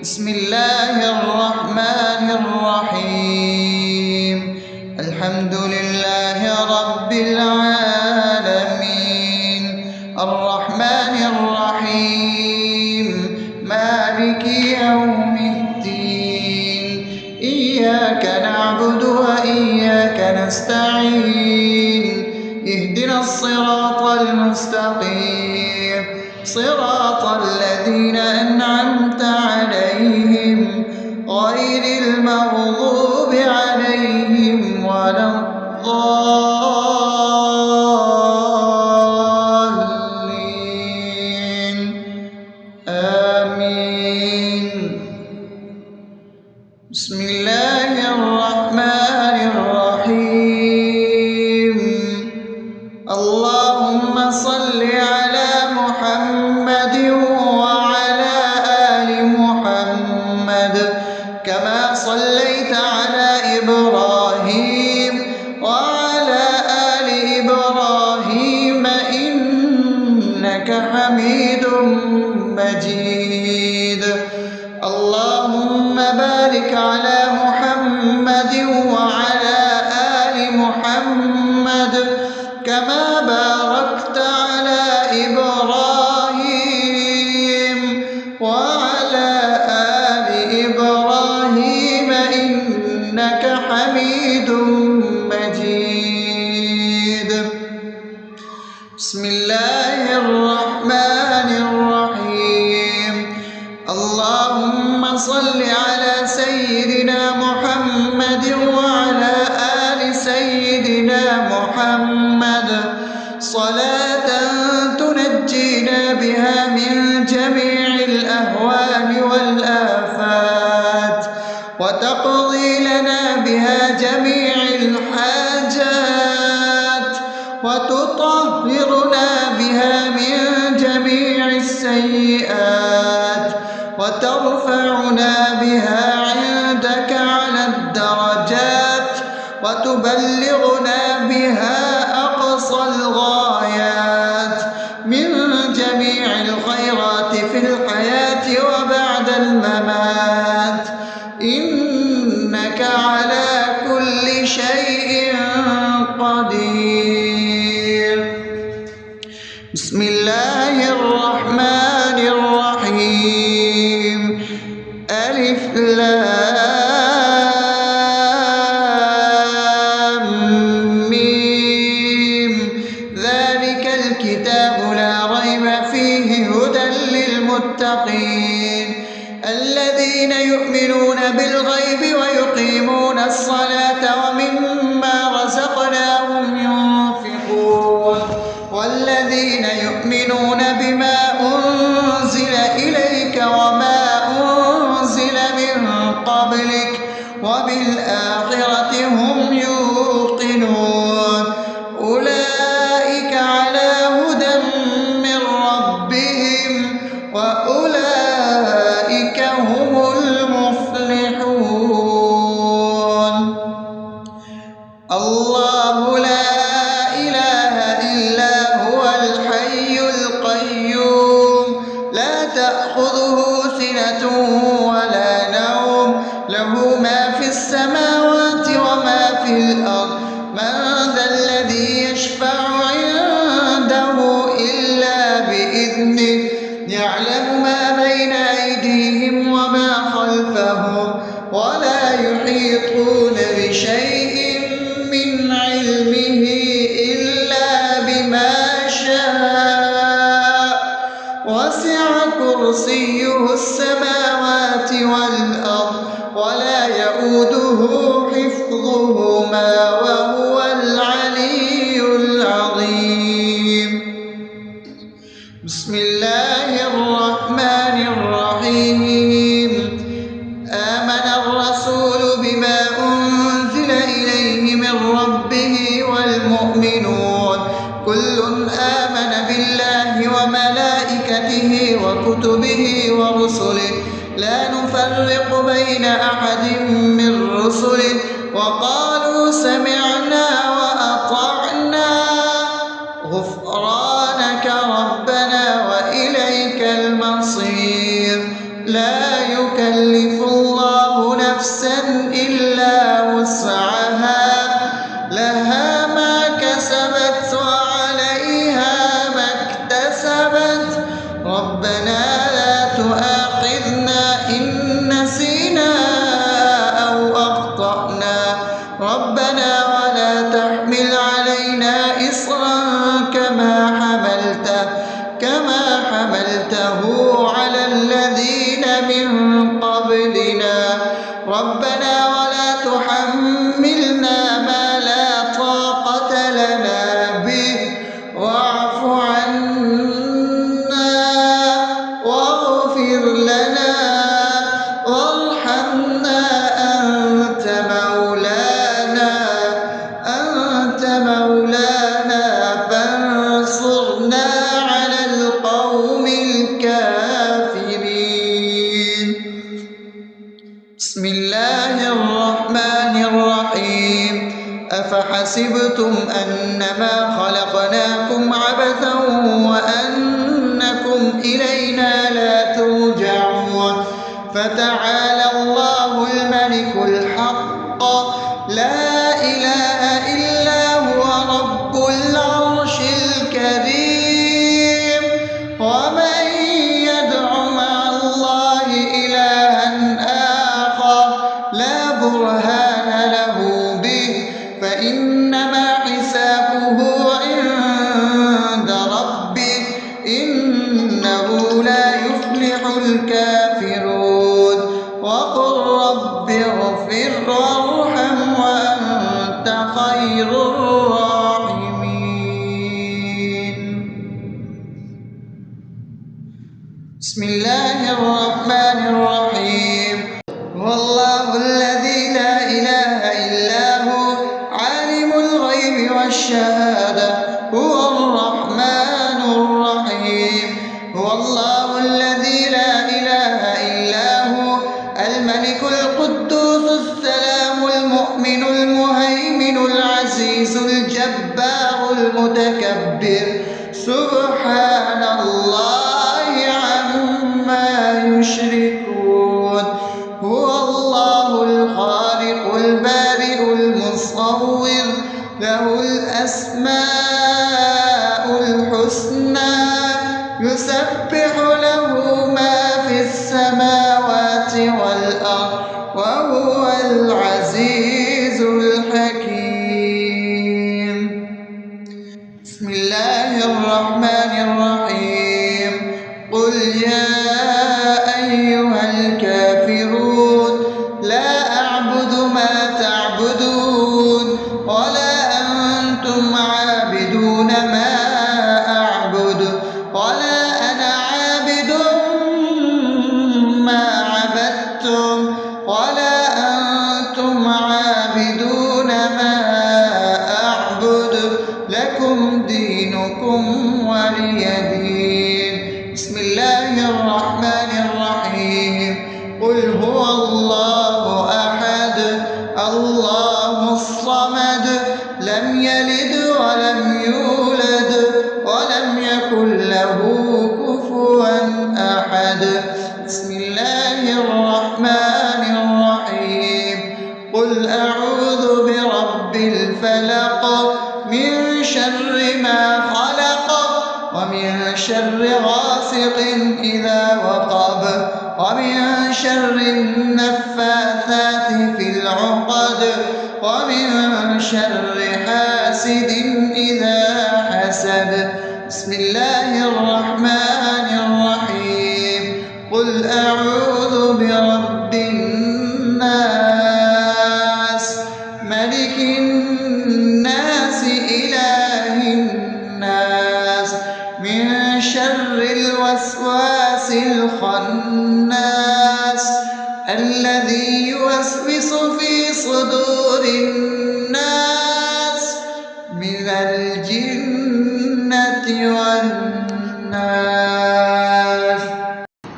بسم الله الرحمن الرحيم. الحمد لله رب العالمين، الرحمن الرحيم، مالك يوم الدين. إياك نعبد وإياك نستعين، اهدنا الصراط المستقيم، صراط الذين أنعمت عليهم غير المغضوب عليهم ولا الضالين. آمين. بسم الله الرحمن الرحيم. اللهم صل على محمد وعلى آل محمد كما صليت على إبراهيم وعلى آل إبراهيم إنك حميد مجيد. اللهم بارك على محمد وعلى آل محمد كما باركت على إبراهيم وعلى آل إبراهيم إنك حميد مجيد. بسم الله الرحمن الرحيم. اللهم صل على سيدنا محمد وعلى آل سيدنا محمد صلاة تنجينا بها من جميع الأهوال والآفات وتقضي لنا بها جميع الحاجات وتطهرنا بها من جميع السيئات وترفعنا بها عندك على الدرجات وتبلغنا بها أقصى الغايات من جميع الخيرات في الحياة وبعد الممات، إنك على كل شيء قدير. بسم الله الرحمن الرحيم. ألف لام ميم. ذلك الكتاب لا ريب فيه هدى للمتقين الذين يؤمنون بالغيب ويقيمون الصلاة ومما رزقناهم ينفقون والذين يؤمنون بما أنزل إليك وما أنزل من قبلك وبالآخرة هم يوقنون أولئك على هدى من ربهم وأولئك هم المفلحون. الله لا إله إلا هو الحي القيوم لا تأخذه سنة ولا نوم له ما في السماوات وما في الأرض. من ذا الذي يشفع عنده إلا بإذنه يعلم ما بين أيديهم وما خلفهم ولا يحيطون بشيء من علمه إلا بما شاء وسع كرسيه السماوات والأرض ولا يؤوده حفظهما وهو العلي العظيم. بسم الله الرحمن الرحيم. آمن الرسول بما أنزل إليه من ربه والمؤمنون كل آمن بالله وملائكته وكتبه ورسله لا نفرق بين أحد من رسله وقالوا سمعنا وأطعنا غفرانك ربنا وإليك المصير. لا يكلف يكلف الله نفسا إلا وسعها لها ما كسبت وعليها ما اكتسبت ربنا لا تؤاخذنا إن نسينا أو أخطأنا ربنا ولا تحمل علينا إصرا كما حملته على الذين من قبلنا ربنا ولا تحملنا ما لا طاقة لنا به واعف عنا واغفر لنا وارحمنا أنت مولانا فانصرنا على القوم الكافرين. بسم الله الرحمن الرحيم أفحسبتم أنما خلقناكم عبثا وأنكم إلينا لا ترجعون فتعالى الله الملك الحق لا إله إلا هو رب العرش الكريم ومن يدع مع الله إلها آخر لا برهان له به فإنما حسابه عند ربه إنه لا يفلح الكافرون وقل رب اغفر وارحم وأنت خير الراحمين. بسم الله الرحمن الرحيم هو الله الذي لا إله إلا هو عالم الغيب والشهادة هو الرحمن الرحيم هو الله الذي لا إله إلا هو الملك القدوس السلام المؤمن المهيمن العزيز الجبار المتكبر سبحان الله عما يشركون هو الله الخالق البارئ المصور له الأسماء الحسنى يسبح له ما في السماوات والأرض وهو العزيز الحكيم. بسم الله الرحمن الرحيم قل يا أيها الكافرون لا أعبد ما تعبدون ولا أنتم عابدون ما أعبد ولا أنا عابد ما عبدتم ولا أنتم عابدون ما أعبد لكم دينكم ولي دين. بسم الله الرحمن الرحيم قل هو الله أحد الله الصمد لم يلد ولم يولد ولم يكن له كفوا أحد. بسم الله الرحمن الرحيم قل أعوذ برب الفلق من شر ما خلق ومن شر غاسق إذا وقب ومن شر النفاثات في العقد ومن شر حاسد إذا حسد. بسم الله الرحمن الرحيم قل أعوذ برب الناس ملك الناس إله الناس من شر الوسواس الخناس الذي يوسوس في صدور الناس من الجنة والناس.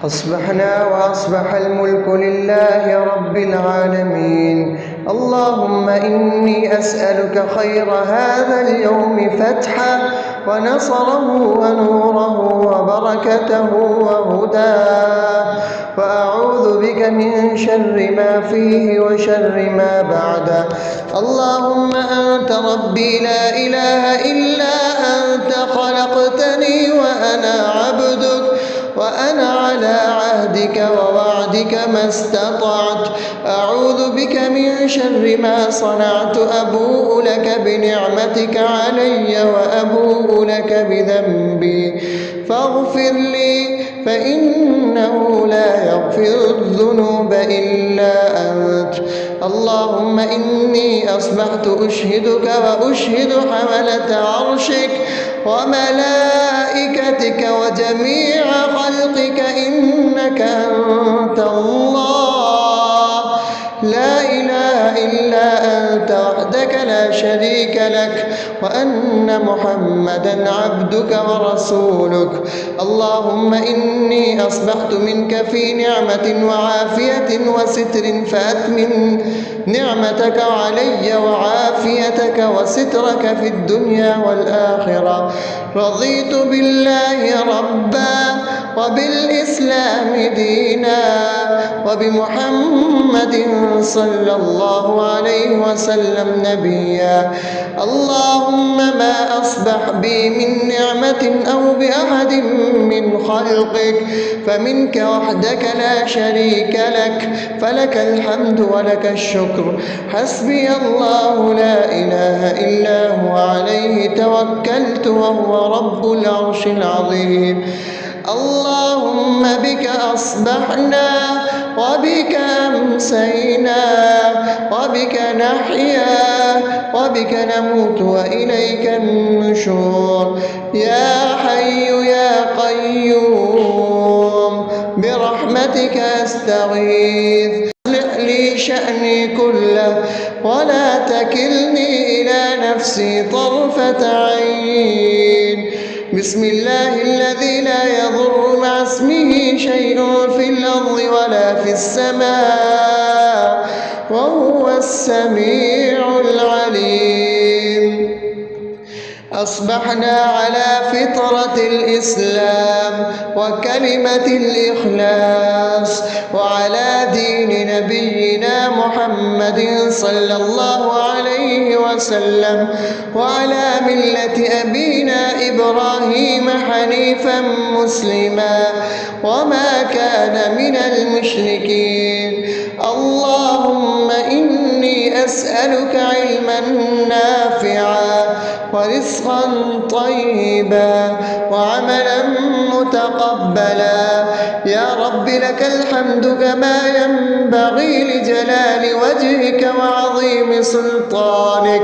أصبحنا وأصبح الملك لله رب العالمين اللهم إني أسألك خير هذا اليوم فتحه ونصره ونوره وبركته وهداه، وأعوذ بك من شر ما فيه وشر ما بعده. اللهم أنت ربي لا إله إلا أنت، خلقتني وأنا عبدك، وأنا على عهدك ووعدك ما استطعت. أعوذ بك من شر ما صنعت، أبوء لك بنعمتك علي وأبوء لك بذنبي فاغفر لي، فإنه لا يغفر الذنوب إلا أنت. اللهم إني أصبحت أشهدك وأشهد حملة عرشك وملائكتك وجميع خلقك إنك أنت الله لا إله إلا أنت وحدك لا شريك لك، وأن محمدا عبدك ورسولك. اللهم إني أصبحت منك في نعمة وعافية وستر، فأتمم نعمتك علي وعافيتك وسترك في الدنيا والآخرة. رضيت بالله ربا وبالإسلام دينا وبمحمد صلى الله عليه وسلم نبيا. اللهم ما أصبح بي من نعمة أو بأحد من خلقك فمنك وحدك لا شريك لك، فلك الحمد ولك الشكر. حسبي الله لا إله إلا هو، عليه توكلت وهو رب العرش العظيم. اللهم بك أصبحنا وبك أمسينا وبك نحيا وبك نموت وإليك النشور. يا حي يا قيوم برحمتك أستغيث، أصلح لي شأني كله ولا تكلني إلى نفسي طرفة عين. بسم الله الذي لا يضر مع اسمه شيء في الأرض ولا في السماء وهو السميع العليم. أصبحنا على فطرة الإسلام وكلمة الإخلاص وعلى دين نبينا محمد صلى الله عليه وسلم وعلى ملة أبينا إبراهيم حنيفا مسلما وما كان من المشركين. اللهم إني أسألك علما نافعا ورزقا طيبا وعملا متقبلا. يا رب لك الحمد كما ينبغي لجلال وجهك وعظيم سلطانك.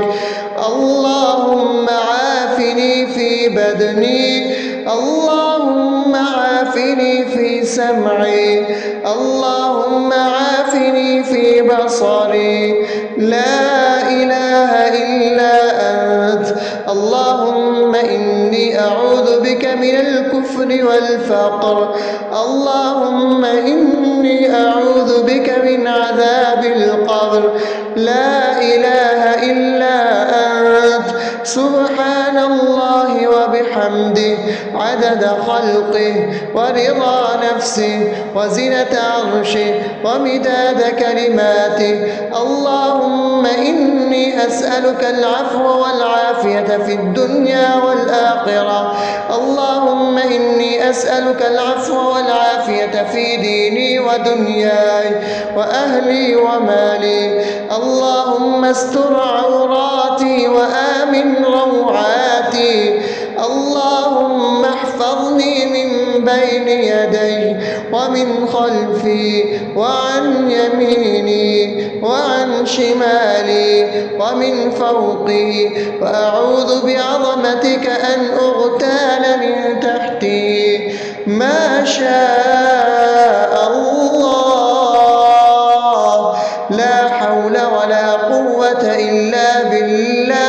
اللهم عافني في بدني، اللهم عافني في سمعي، اللهم عافني في بصري. لا إله إلا أنت. اللهم إني أعوذ بك من الكفر والفقر. اللهم إني أعوذ بك من عذاب القبر. لا إله إلا أنت. سبحان الله وبحمده عدد خلقه ورضا نفسه وزنة عرشه ومداد كلماته. اللهم إني أسألك العفو والعافية في الدنيا والآخرة. اللهم إني أسألك العفو والعافية في ديني ودنياي وأهلي ومالي. اللهم استر عوراتي وآمن روعاتي. اللهم احفظني من بين يدي ومن خلفي وعن يميني وعن شمالي ومن فوقي، وأعوذ بعظمتك أن أغتال من تحتي. ما شاء الله، لا حول ولا قوة إلا بالله.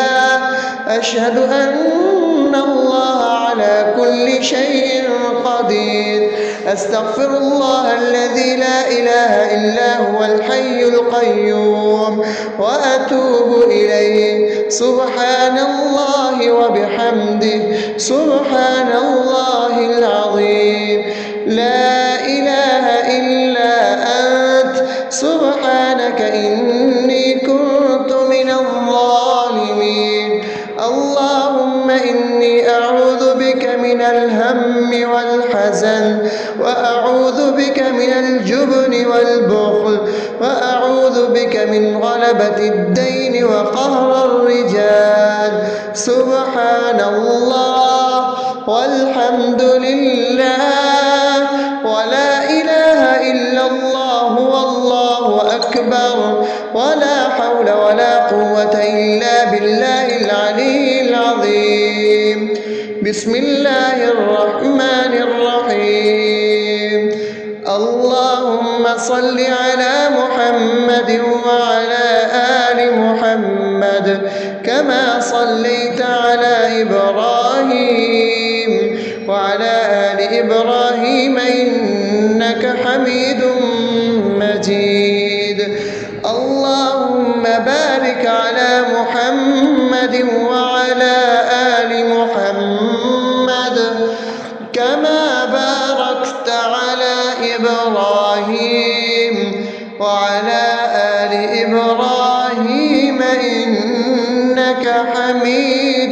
أشهد أن الله على كل شيء قدير. أستغفر الله الذي لا إله إلا هو الحي القيوم وأتوب إليه. سبحان الله وبحمده سبحان الله العظيم. لا إله إلا أنت سبحانك إني كنت من الظالمين. اللهم إني أعوذ بك من الهم والحزن، وأعوذ بك من الجبن والبخل، وأعوذ بك من غلبة الدين وقهر الرجال. سبحان الله والحمد لله ولا إله إلا الله والله أكبر ولا حول ولا قوة إلا بالله العلي العظيم. بسم الله الرحمن الرحيم. اللهم صل على محمد وعلى آل محمد كما صليت على إبراهيم وعلى آل إبراهيم إنك حميد مجيد. اللهم بارك على محمد وعلى آل محمد كما باركت على إبراهيم وعلى آل إبراهيم إنك حميد